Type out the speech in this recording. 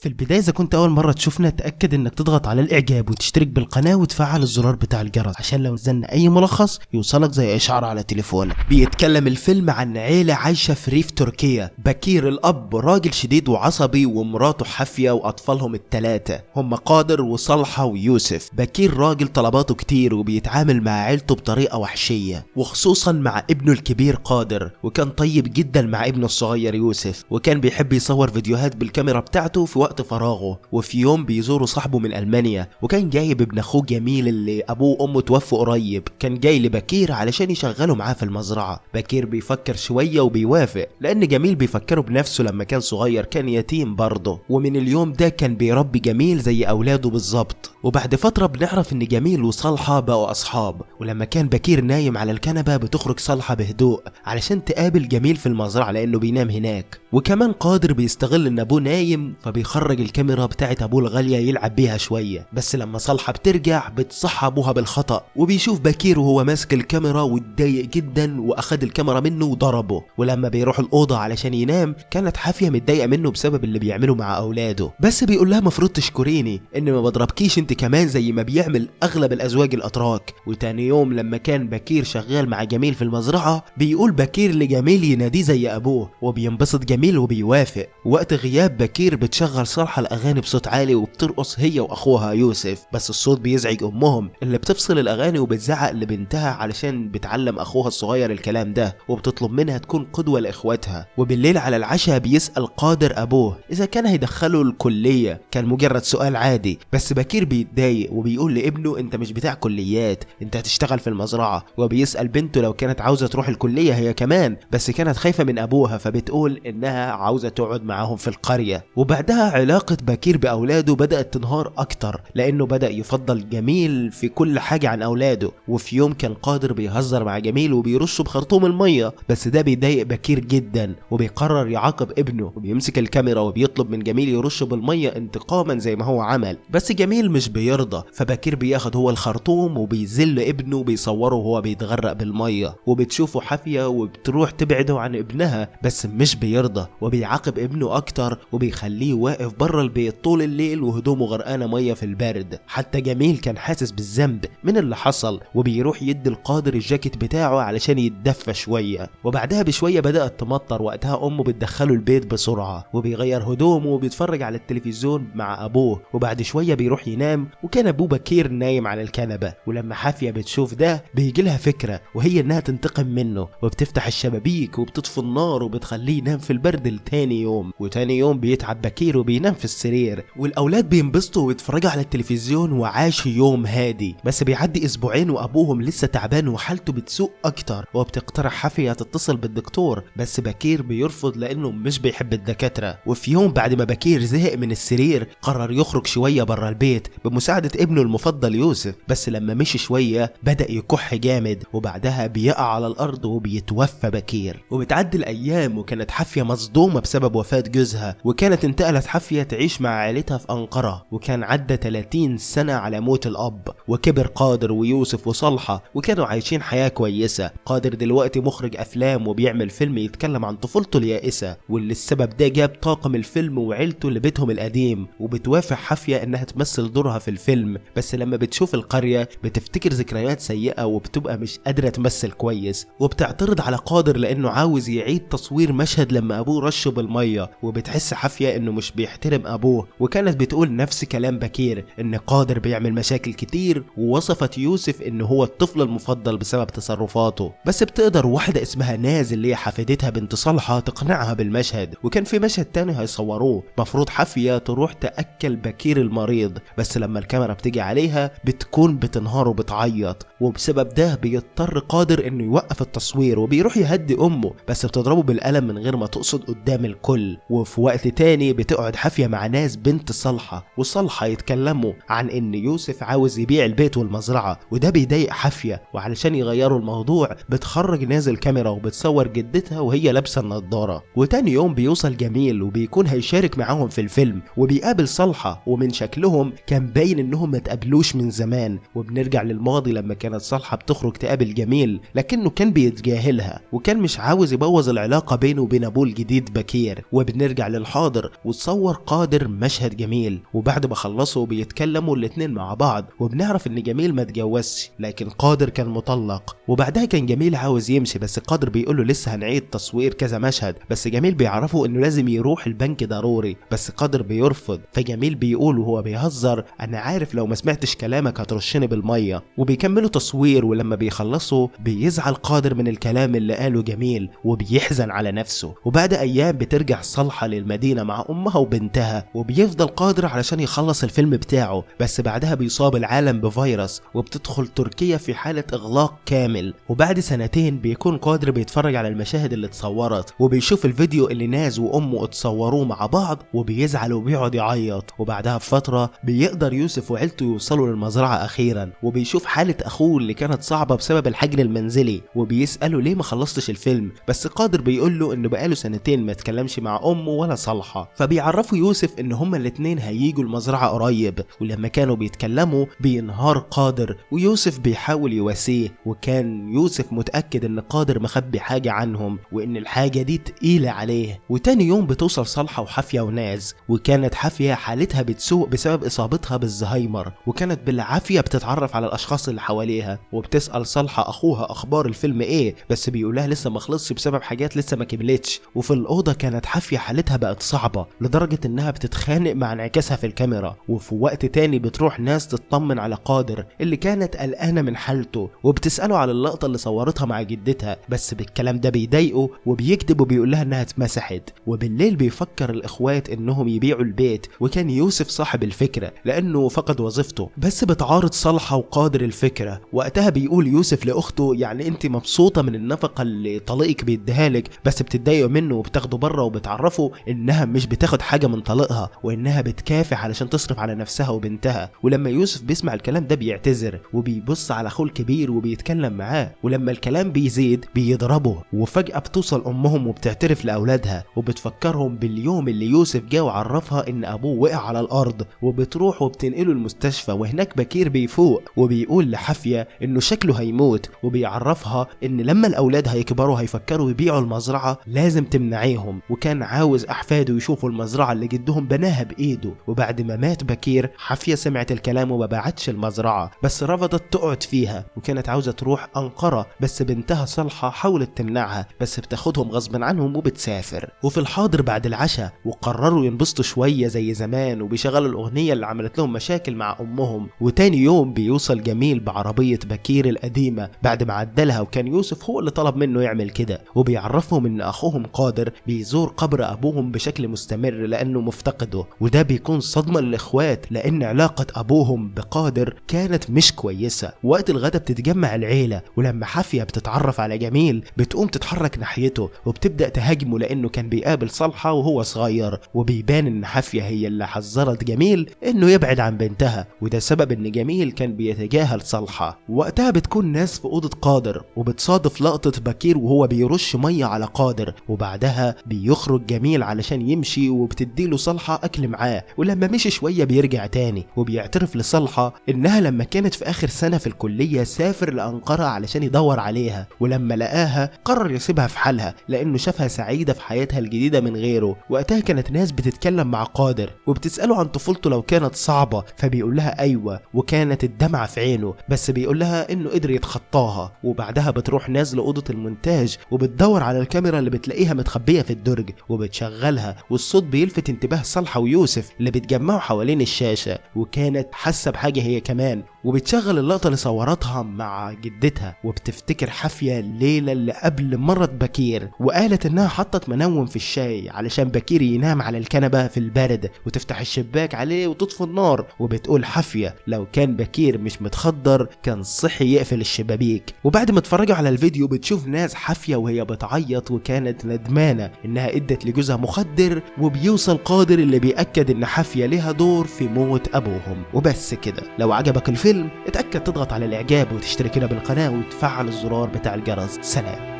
في البداية إذا كنت أول مرة تشوفنا تأكد إنك تضغط على الإعجاب وتشترك بالقناة وتفعل الزرار بتاع الجرس عشان لو نزلنا أي ملخص يوصلك زي إشعار على تليفونك. بيتكلم الفيلم عن عيلة عايشة في ريف تركيا. بكير الأب راجل شديد وعصبي ومراته حافية وأطفالهم الثلاثة هم قادر وصالحة ويوسف. بكير راجل طلباته كتير وبيتعامل مع عيلته بطريقة وحشية وخصوصا مع ابنه الكبير قادر، وكان طيب جدا مع ابنه الصغير يوسف، وكان بيحب يصور فيديوهات بالكاميرا بتاعته في وقت فراغه. وفي يوم بيزوروا صاحبه من ألمانيا وكان جايب ابن اخوه جميل اللي ابوه وامه توفوا قريب، كان جاي لبكير علشان يشغله معاه في المزرعة. بكير بيفكر شوية وبيوافق لأن جميل بيفكره بنفسه لما كان صغير كان يتيم برضه، ومن اليوم ده كان بيربي جميل زي أولاده بالظبط. وبعد فترة بنعرف إن جميل وصالحة بقوا أصحاب، ولما كان بكير نايم على الكنبة بتخرج صالحة بهدوء علشان تقابل جميل في المزرعة لأنه بينام هناك. وكمان قادر بيستغل إن أبوه نايم فبيخرج الكاميرا بتاعت أبوه الغالية يلعب بيها شوية، بس لما صالحة بترجع بتصحى أبوها بالخطأ وبيشوف بكير وهو ماسك الكاميرا واتضايق جدا وأخد الكاميرا منه وضربه. ولما بيروح الأوضة علشان ينام كانت حافية متضايقة منه بسبب اللي بيعمله مع أولاده، بس بيقول لها مفروض تشكريني إن ما بضربكيش أنت كمان زي ما بيعمل أغلب الأزواج الأتراك. وتاني يوم لما كان بكير شغال مع جميل في المزرعة بيقول بكير لجميل يناديه زي أبوه وبينبسط جميل وبيوافق. وقت غياب بكير بتشغل صالحة الأغاني بصوت عالي وبترقص هي وأخوها يوسف، بس الصوت بيزعج أمهم اللي بتفصل الأغاني وبتزعق لبنتها علشان بتعلم أخوها الصغير الكلام ده وبتطلب منها تكون قدوة لإخواتها. وبالليل على العشاء بيسأل قادر أبوه إذا كان هيدخله الكلية، كان مجرد سؤال عادي، بس بكير بيتضايق وبيقول لابنه أنت مش بتاع كليات، أنت هتشتغل في المزرعة. وبيسأل بنته لو كانت عاوزة تروح الكلية هي كمان، بس كانت خايفة من أبوها فبتقول إنها عاوزة تقعد معاهم في القرية. وبعدها علاقة بكير بأولاده بدأت تنهار أكتر لأنه بدأ يفضل جميل في كل حاجة عن أولاده. وفي يوم كان قادر بيهزر مع جميل وبيرشه بخرطوم المية، بس ده بيضايق بكير جدا وبيقرر يعاقب ابنه وبيمسك الكاميرا وبيطلب من جميل يرشه بالمية انتقاما زي ما هو عمل، بس جميل مش بيرضى. فبكير بياخد هو الخرطوم وبيذل ابنه وبيصوره وهو بيتغرق بالمية، وبتشوفه حافية وبتروح تبعده عن ابنها بس مش بيرضى وبيعاقب ابنه أكتر وبيخليه واقف بره البيت طول الليل وهدومه غرقانة مية في البرد. حتى جميل كان حاسس بالذنب من اللي حصل وبيروح يدي القادر الجاكيت بتاعه علشان يتدفى شوية. وبعدها بشوية بدأت تمطر، وقتها أمه بتدخله البيت بسرعة وبيغير هدومه وبيتفرج على التلفزيون مع أبوه. وبعد شوية بيروح ينام وكان أبوه بكير نايم على الكنبة. ولما حافية بتشوف ده بيجيلها فكرة وهي إنها تنتقم منه وبتفتح الشبابيك وبتطفي النار وبتخليه ينام في البرد لتاني يوم. وتاني يوم بيتعب بكير وبينام في السرير والأولاد بينبسطوا ويتفرجوا على التلفزيون وعاشوا يوم هادي. بس بيعدي أسبوعين وأبوهم لسه تعبان وحالته بتسوء أكتر، وبتقترح حافية تتصل بالدكتور بس بكير بيرفض لأنه مش بيحب الدكاترة. وفي يوم بعد ما بكير زهق من السرير قرر يخرج شوية برا البيت بمساعدة ابنه المفضل يوسف، بس لما مشي شوية بدأ يكح جامد وبعدها بيقع على الأرض وبيتوفى بكير. وبتعدي الأيام وكانت حافية مصدومة بسبب وفاة جوزها، وكانت انتقلت حافية تعيش مع عائلتها في أنقرة، وكان عدى 30 سنة على موت الأب. وكبر قادر ويوسف وصالحة وكانوا عايشين حياة كويسة. قادر دلوقتي مخرج أفلام وبيعمل فيلم يتكلم عن طفولته اليائسة، واللي السبب ده جاب طاقم الفيلم وعيلته لبيتهم القديم. وبتوافق حافية إنها تمثل دورها في الفيلم، بس لما بتشوف القرية بتفتكر ذكريات سيئة وبتبقى مش قادرة تمثل كويس. وبتعترض على قادر لأنه عاوز يعيد تصوير مشهد لما أبوه رشه بالمية، وبتحس حافية إنه مش بيحترم أبوه. وكانت بتقول نفس كلام بكير إن قادر بيعمل مشاكل كتير، ووصفت يوسف إنه هو الطفل المفضل بسبب تصرفاته. بس بتقدر واحدة اسمها ناز اللي هي حفيدتها بنت صالحة تقنعها بالمشهد. وكان في مشهد تاني هيصوروه مفروض حافية تروح تأكل بكير المريض، بس لما الكاميرا بتيجي عليها بتكون بتنهار وبتعيط، وبسبب ده بيضطر قادر إنه يوقف التصوير وبيروح يهدي أمه، بس بتضربه بالقلم من غير ما تقصد قدام الكل. وفي وقت تاني بتقعد حافية مع ناس بنت صالحة وصالحة يتكلموا عن إن يوسف عاوز يبيع البيت والمزرعة، وده بيضايق حافية، وعلشان يغيروا الموضوع بتخرج ناز الكاميرا وبتصور جدتها وهي لابسة النضارة. وتاني يوم بيوصل جميل وبيكون هيشارك معاهم في الفيلم وبيقابل صالحة، ومن شكلهم كان باين إنهم ما تقابلوش من زمان. وبنرجع للماضي لما كانت صالحة بتخرج تقابل جميل لكنه كان بيتجاهلها وكان مش عاوز يبوظ العلاقة بينه وبين أبوه الجديد بكير. وبنرجع للحاضر وتصور بيصور قادر مشهد جميل، وبعد ما خلصوا بيتكلموا الاتنين مع بعض، وبنعرف ان جميل ما اتجوزش لكن قادر كان مطلق. وبعدها كان جميل عاوز يمشي بس قادر بيقول له لسه هنعيد تصوير كذا مشهد، بس جميل بيعرفه انه لازم يروح البنك ضروري، بس قادر بيرفض. فجميل بيقول وهو بيهزر انا عارف لو ما سمعتش كلامك هترشني بالميه. وبيكملوا تصوير، ولما بيخلصوا بيزعل قادر من الكلام اللي قاله جميل وبيحزن على نفسه. وبعد ايام بترجع صالحة للمدينة مع امها وبنتها، وبيفضل قادر علشان يخلص الفيلم بتاعه، بس بعدها بيصاب العالم بفيروس وبتدخل تركيا في حالة اغلاق كامل. وبعد سنتين بيكون قادر بيتفرج على المشاهد اللي اتصورت، وبيشوف الفيديو اللي ناز وامه اتصوروه مع بعض وبيزعل وبيقعد يعيط. وبعدها بفترة بيقدر يوسف وعيلته يوصلوا للمزرعة اخيرا، وبيشوف حالة اخوه اللي كانت صعبة بسبب الحجر المنزلي، وبيسأله ليه ما خلصتش الفيلم، بس قادر بيقول له انه بقاله سنتين ما اتكلمش مع امه ولا صالحة. فبيعرفوا يوسف ان هما الاتنين هييجوا المزرعة قريب، ولما كانوا بيتكلموا بينهار قادر ويوسف بيحاول يواسيه، وكان يوسف متأكد ان قادر مخبي حاجة عنهم وان الحاجة دي تقيلة عليه. وتاني يوم بتوصل صالحة وحافية وناز، وكانت حافية حالتها بتسوء بسبب اصابتها بالزهايمر، وكانت بالعافية بتتعرف على الاشخاص اللي حواليها، وبتسأل صالحة اخوها اخبار الفيلم ايه، بس بيقولها لسه ما خلصش بسبب حاجات لسه ما كملتش. وفي الاوضه كانت حافيه حالتها بقت صعبه لدرجه انها بتتخانق مع انعكاسها في الكاميرا. وفي وقت تاني بتروح ناس تطمن على قادر اللي كانت قلقانه من حالته، وبتساله على اللقطه اللي صورتها مع جدتها، بس بالكلام ده بيضايقه وبيكذب وبيقول لها انها اتمسحت. وبالليل بيفكر الاخوات انهم يبيعوا البيت، وكان يوسف صاحب الفكره لانه فقد وظيفته، بس بتعارض صالحه وقادر الفكره. وقتها بيقول يوسف لاخته يعني انت مبسوطه من النفقه اللي طليقك بيديها لك، بس بتتضايقوا منه وبتاخده بره، وبتعرفوا انها مش بتاخد حاجه من طليقها وانها بتكافح علشان تصرف على نفسها وبنتها. ولما يوسف بيسمع الكلام ده بيعتذر وبيبص على اخوه الكبير وبيتكلم معاه، ولما الكلام بيزيد بيضربه. وفجاه بتوصل امهم وبتعترف لاولادها وبتفكرهم باليوم اللي يوسف جه وعرفها ان ابوه وقع على الارض، وبتروح وبتنقله المستشفى. وهناك بكير بيفوق وبيقول لحافيه انه شكله هيموت، وبيعرفها ان لما الاولاد هيكبروا هيفكروا يبيعوا المزرعه لازم تمنعيهم، وكان عاوز احفاده يشوفوا المزرعه اللي جدهم بناها بايده. وبعد ما مات بكير حافيه سمعت الكلام وما باعتش المزرعه، بس رفضت تقعد فيها، وكانت عاوزه تروح انقره، بس بنتها صالحه حاولت تمنعها، بس بتاخدهم غصب عنهم وبتسافر. وفي الحاضر بعد العشاء وقرروا ينبسطوا شويه زي زمان، وبيشغلوا الاغنيه اللي عملت لهم مشاكل مع امهم. وتاني يوم بيوصل جميل بعربيه بكير القديمه بعد ما عدلها، وكان يوسف هو اللي طلب منه يعمل كده، وبيعرفهم ان اخوهم قادر بيزور قبر ابوهم بشكل مستمر لانه مفتقده. وده بيكون صدمه للاخوات لان علاقه ابوهم بقادر كانت مش كويسه. وقت الغدا بتتجمع العيله، ولما حافيه بتتعرف على جميل بتقوم تتحرك ناحيته وبتبدا تهاجمه لانه كان بيقابل صالحه وهو صغير، وبيبان ان حافيه هي اللي حذرت جميل انه يبعد عن بنتها، وده سبب ان جميل كان بيتجاهل صالحه. وقتها بتكون ناس في اوضه قادر وبتصادف لقطه بكير وهو بيرش ميه على قادر، وبعدها بيخرج جميل علشان يمشي وبتديله صالحه اكل معاه. ولما مشي شويه بيرجع تاني وبيعترف لصالحه انها لما كانت في اخر سنه في الكليه سافر لانقره علشان يدور عليها، ولما لقاها قرر يسيبها في حالها لانه شافها سعيده في حياتها الجديده من غيره. وقتها كانت ناس بتتكلم مع قادر وبتساله عن طفولته لو كانت صعبه، فبيقول لها ايوه وكانت الدمعه في عينه، بس بيقول لها انه قدر يتخطاها. وبعدها بتروح ناز لأوضة المونتاج وبتدور على الكاميرا اللي بتلاقيها متخبية في الدرج وبتشغلها، والصوت بيلفت انتباه صالحة ويوسف اللي بيتجمعوا حوالين الشاشة، وكانت حاسة بحاجة هي كمان، وبتشغل اللقطة اللي صورتها مع جدتها وبتفتكر حافية الليلة اللي قبل مرض بكير، وقالت انها حطت منوم في الشاي علشان بكير ينام على الكنبة في البرد وتفتح الشباك عليه وتطفي النار. وبتقول حافية لو كان بكير مش متخدر كان صحي يقفل الشبابيك. وبعد ما اتفرجوا على الفيديو بتشوف ناس حافية وهي بتعيط وكانت ندمانة انها ادت لجوزها مخدر، وبيوصل قادر اللي بيأكد ان حافية ليها دور في موت ابوهم. وبس كده. لو عجبك الفيلم اتأكد تضغط على الاعجاب وتشترك هنا بالقناة وتفعل الزرار بتاع الجرس. سلام.